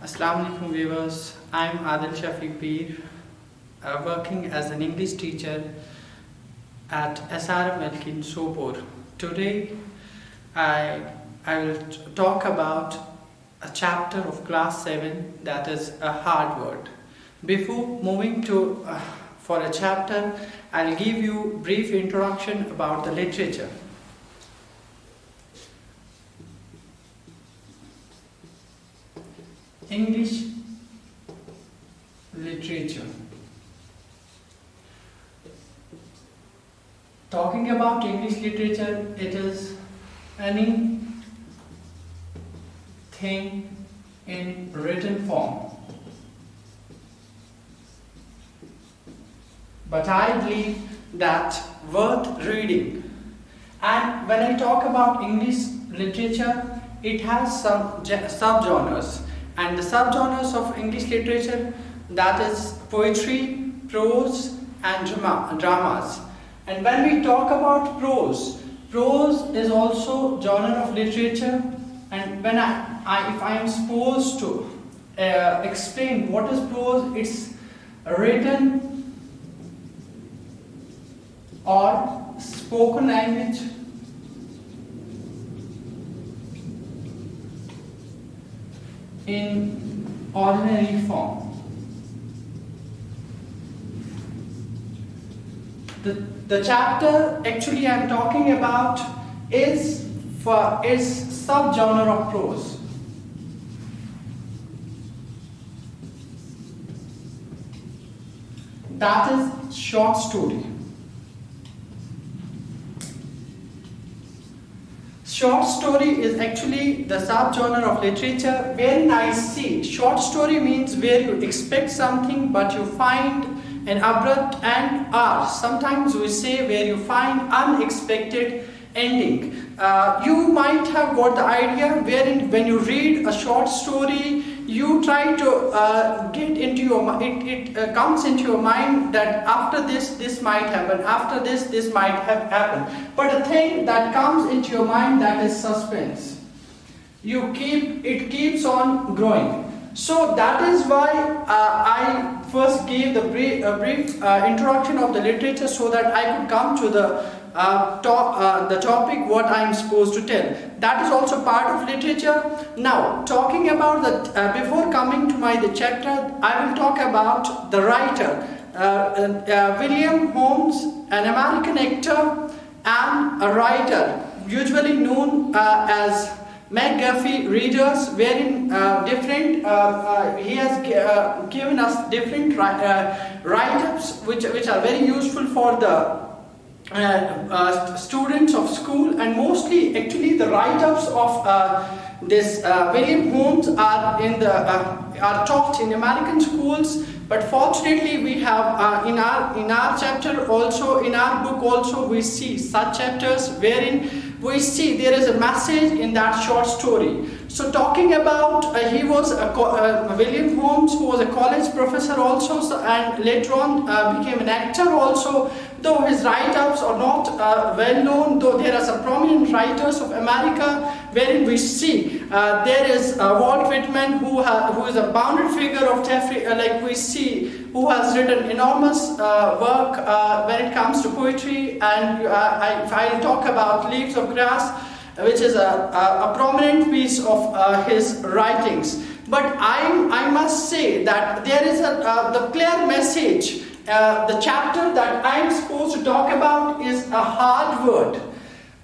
Assalamu alaikum viewers. I'm Aadil Shafi, working as an English teacher at SRM in Sopor. Today I will talk about a chapter of class 7 that is a hard word. Before moving to for a chapter, I'll give you brief introduction about the literature. English literature. Talking about English literature, it is anything in written form. But I believe that worth reading. And when I talk about English literature, it has some subgenres. And the subgenres of English literature, that is poetry, prose and dramas. And when we talk about prose is also genre of literature. And when if I am supposed to explain what is prose, it's written or spoken language in ordinary form. The chapter actually I am talking about is subgenre of prose. That is short story. Short story is actually the subgenre of literature wherein I see short story means where you expect something but you find an abrupt end, or sometimes we say where you find unexpected ending. You might have got the idea wherein when you read a short story you try to get into your mind, it comes into your mind that after this might happen, after this might have happened. But a thing that comes into your mind, that is suspense. It keeps on growing. So that is why I first gave the brief introduction of the literature so that I could come to the topic what I am supposed to tell. That is also part of literature. Now, talking about before coming to the chapter, I will talk about the writer. William Holmes, an American actor and a writer, usually known as McGuffey readers, wherein he has given us different write-ups which are very useful for the students of school, and mostly actually the write-ups of this William Holmes are taught in American schools. But fortunately we have in our chapter also, in our book also, we see such chapters wherein we see there is a message in that short story. So talking about he was William Holmes, who was a college professor also, and later on became an actor also. Though his write-ups are not well known, though there are some prominent writers of America wherein we see there is Walt Whitman, who is a bounded figure of Jeffrey, like we see, who has written enormous work when it comes to poetry. And I'll talk about Leaves of Grass, which is a prominent piece of his writings. But I must say that there is the clear message. The chapter that I am supposed to talk about is a hard word.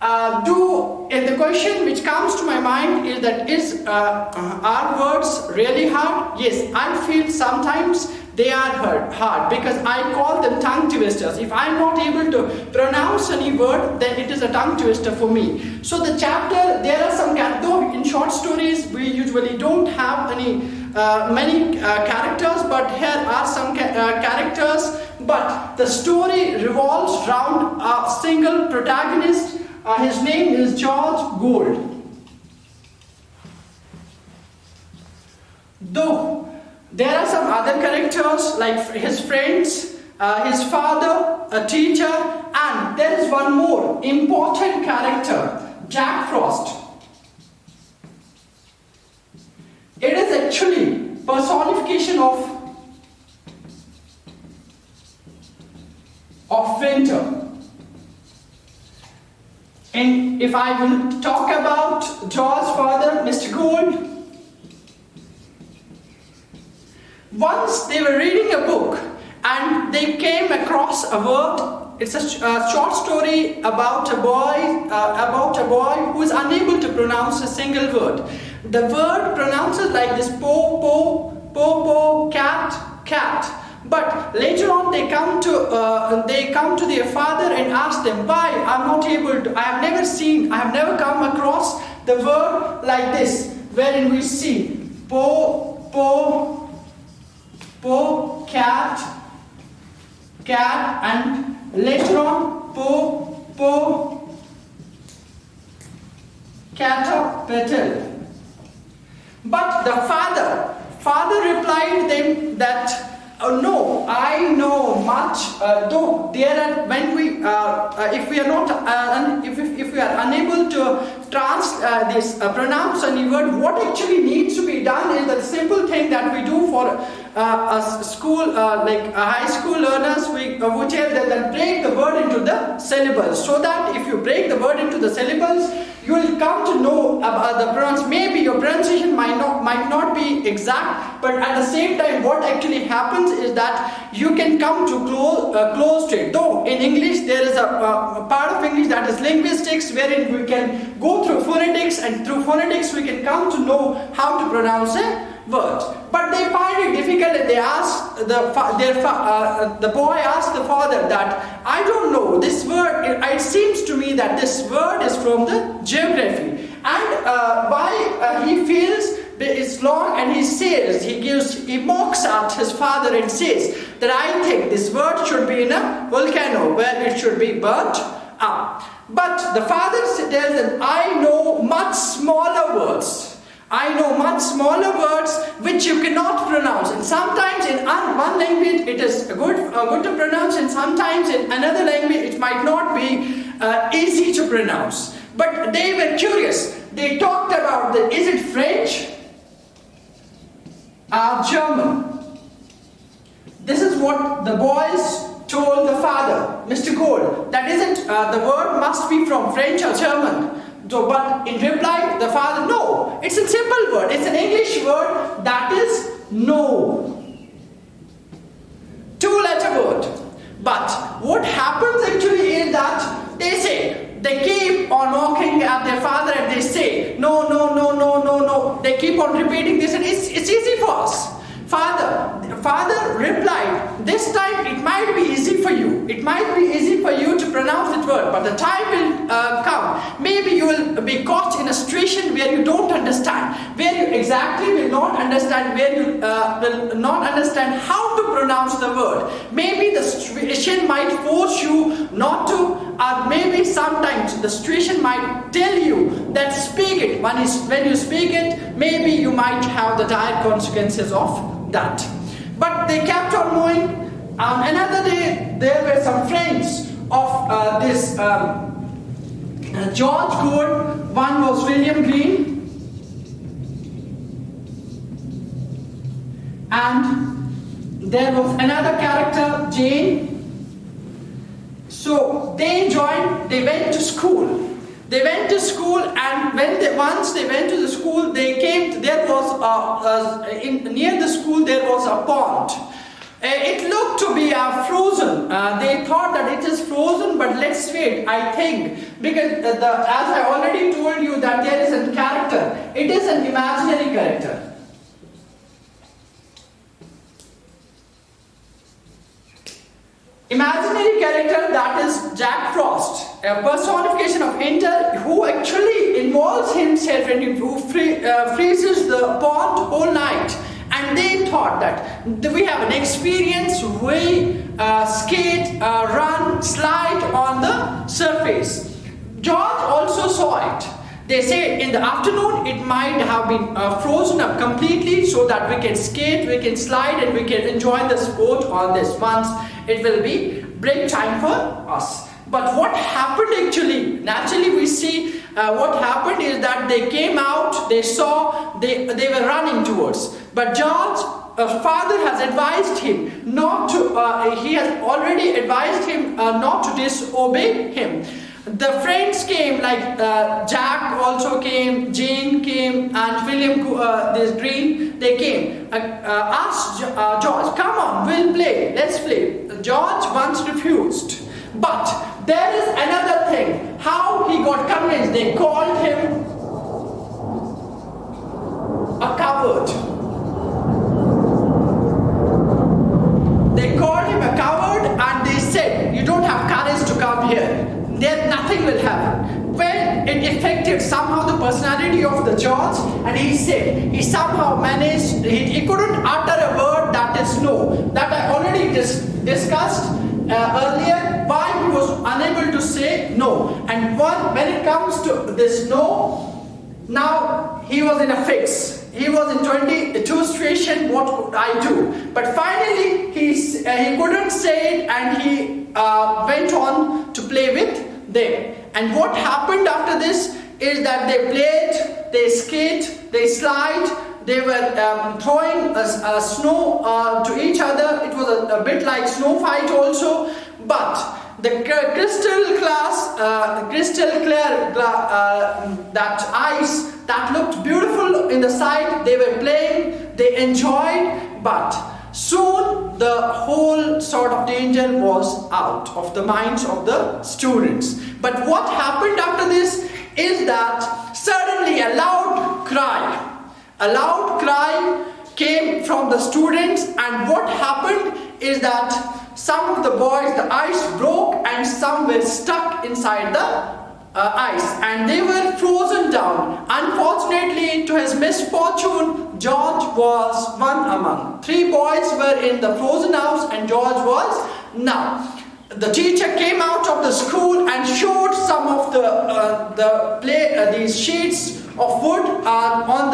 The question which comes to my mind is that are words really hard? Yes, I feel sometimes they are hard because I call them tongue twisters. If I am not able to pronounce any word, then it is a tongue twister for me. So the chapter, there are some, though in short stories we usually don't have many characters, but here are some characters, but the story revolves around a single protagonist. His name is George Gould. Though there are some other characters like his friends, his father, a teacher, and there is one more important character, Jack Frost. It is actually personification of winter. And if I will talk about George's father, Mr. Gould, once they were reading a book and they came across a word. It's a short story about a boy who is unable to pronounce a single word. The word pronounces like this: po, po, po, po, cat, cat. But later on they come to their father and ask them why I'm not able to. I have never come across the word like this, wherein we see po, po, po, cat, cat, and later on po, po, caterpillar. But the father replied them that, oh, no, I know much. Though there are when we if we are not if we are unable to pronounce any word, what actually needs to be done is the simple thing that we do for a school like high school learners. We tell them that break the word into the syllables, so that if you break the word into the syllables, you will come to know about the pronunciation. Maybe your pronunciation might not be exact, but at the same time, what actually happens is that you can come to close to it. Though in English there is a part of English that is linguistics, wherein we can go through phonetics, and through phonetics we can come to know how to pronounce a word. But they find it difficult, and they ask the boy asked the father that, I don't know this word. It seems to me that this word is from the geography, and why he feels it's long, and he mocks at his father and says that I think this word should be in a volcano where it should be burnt up. But the father tells him, I know much smaller words. I know much smaller words which you cannot pronounce, and sometimes in one language it is good to pronounce, and sometimes in another language it might not be easy to pronounce. But they were curious. They talked about is it French or German? This is what the boys told the father, Mr. Gold. That isn't the word must be from French or German. So, but in reply, the father, no, it's a simple word. It's an English word that is no. 2-letter word. But what happens actually is that they keep on knocking at their father, and they say, no, no, no, no, no, no. They keep on repeating this, and it's easy for us. Father replied, this time it might be easy for you. It might be easy for you to pronounce that word, but the time will come. Maybe you will be caught in a situation where you don't understand, where you exactly will not understand, where you will not understand how to pronounce the word. Maybe the situation might force you not to, or maybe sometimes the situation might tell you that speak it. When you speak it, maybe you might have the dire consequences of that. But they kept on moving. Another day, there were some friends of this George Gould. One was William Green, and there was another character, Jane. So they went to school. And once they went to the school, there was near the school there was a pond. It looked to be frozen. They thought that it is frozen, but let's wait. I think because as I already told you that there is a character. It is an imaginary character. Imaginary character, that is Jack Frost, a personification of Enter, who actually involves himself and who freezes the pond whole night. And they thought that we have an experience, we skate, run, slide on the surface. George also saw it. They say in the afternoon it might have been frozen up completely, so that we can skate, we can slide, and we can enjoy the sport on this. Once it will be break time for us. But what happened actually? Naturally we see what happened is that they came out, they saw, they were running towards. But George, father has advised him not to, he has already advised him not to disobey him. The friends came, like Jack also came, Jane came, and William, this Green, they came. Asked George, come on, we'll play, let's play. George once refused. But there is another thing, how he got convinced. They called him a coward. They called him a coward and they said, you don't have courage to come here. There nothing will happen. Well, it affected somehow the personality of the George, and he said, he somehow managed, he couldn't utter a word that is no. That I already discussed earlier, why he was unable to say no. And when it comes to this no, now he was in a fix. He was in 22 situation, what could I do? But finally he couldn't say it, and he went on to play with them. And what happened after this is that they played, they skate, they slide, they were throwing snow to each other. It was a bit like snow fight also. But the crystal clear that ice that looked beautiful in the sight, they were playing, they enjoyed, but soon the whole sort of danger was out of the minds of the students. But what happened after this is that suddenly a loud cry came from the students, and what happened is that some of the boys, the ice broke and some were stuck inside the ice and they were frozen down. Unfortunately, to his misfortune, George was one among. 3 boys were in the frozen house and George was. Now, the teacher came out of the school and showed some of these sheets of wood on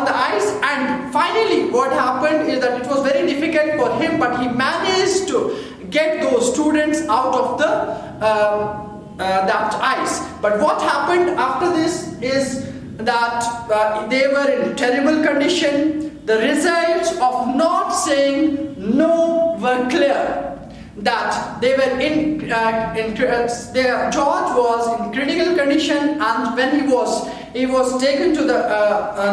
the ice, and finally what happened is that it was very difficult for him, but he managed to get those students out of that ice. But what happened after this is that they were in terrible condition. The results of not saying no were clear. That they were George was in critical condition, and when he was taken to the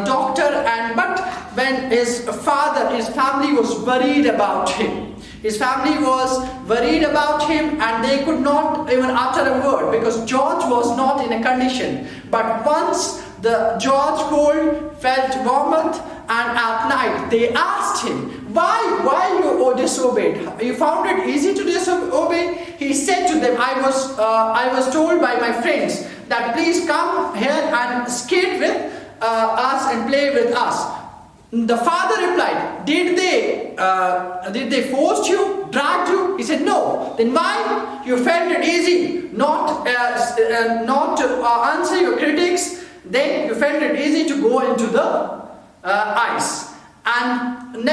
doctor, but when his family was worried about him. His family was worried about him and they could not even utter a word because George was not in a condition. But once the George cold felt warmth, and at night they asked him, why you disobeyed? You found it easy to disobey? He said to them, I was told by my friends that please come here and skate with us and play with us. The father replied, did they force you, dragged you? He said, no. Then why you felt it easy not to answer your critics? Then you felt it easy to go into the ice. And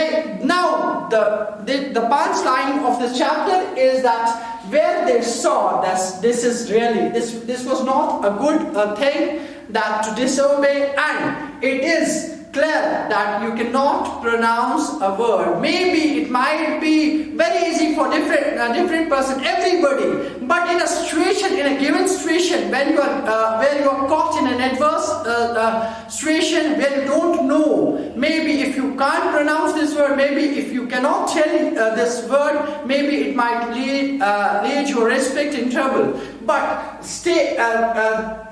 now the punchline of this chapter is that where they saw that this was not a good thing that to disobey, and it is clear that you cannot pronounce a word. Maybe it might be very easy for different person, everybody, but in a given situation, when you are where you are caught in an adverse situation where you don't know, maybe if you can't pronounce this word, maybe if you cannot tell this word, maybe it might lead your respect in trouble. But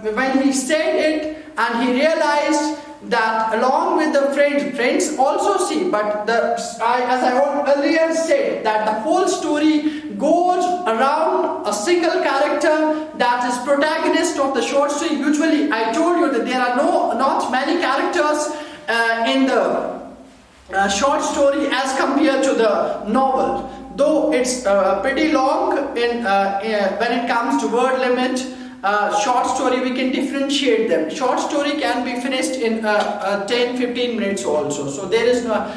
when he said it and he realized that along with the friends also see, but as I earlier said, that the whole story goes around a single character that is protagonist of the short story. Usually, I told you that there are not many characters in the short story as compared to the novel. Though it's pretty long when it comes to word limit. Short story, we can differentiate them. Short story can be finished in 10-15 minutes also. So there is not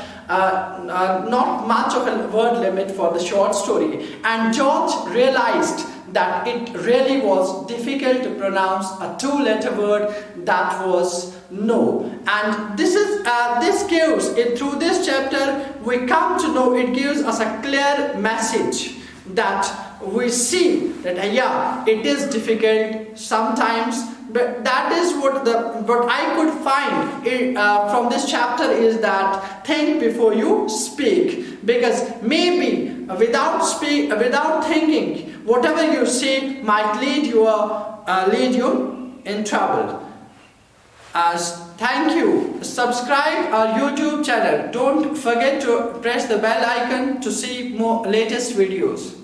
much of a word limit for the short story. And George realized that it really was difficult to pronounce a two-letter word, that was no. And this gives it, through this chapter we come to know, it gives us a clear message that we see that yeah, it is difficult sometimes, but that is what I could find from this chapter is that think before you speak, because maybe without thinking, whatever you say might lead you in trouble. As thank you. Subscribe our YouTube channel. Don't forget to press the bell icon to see more latest videos.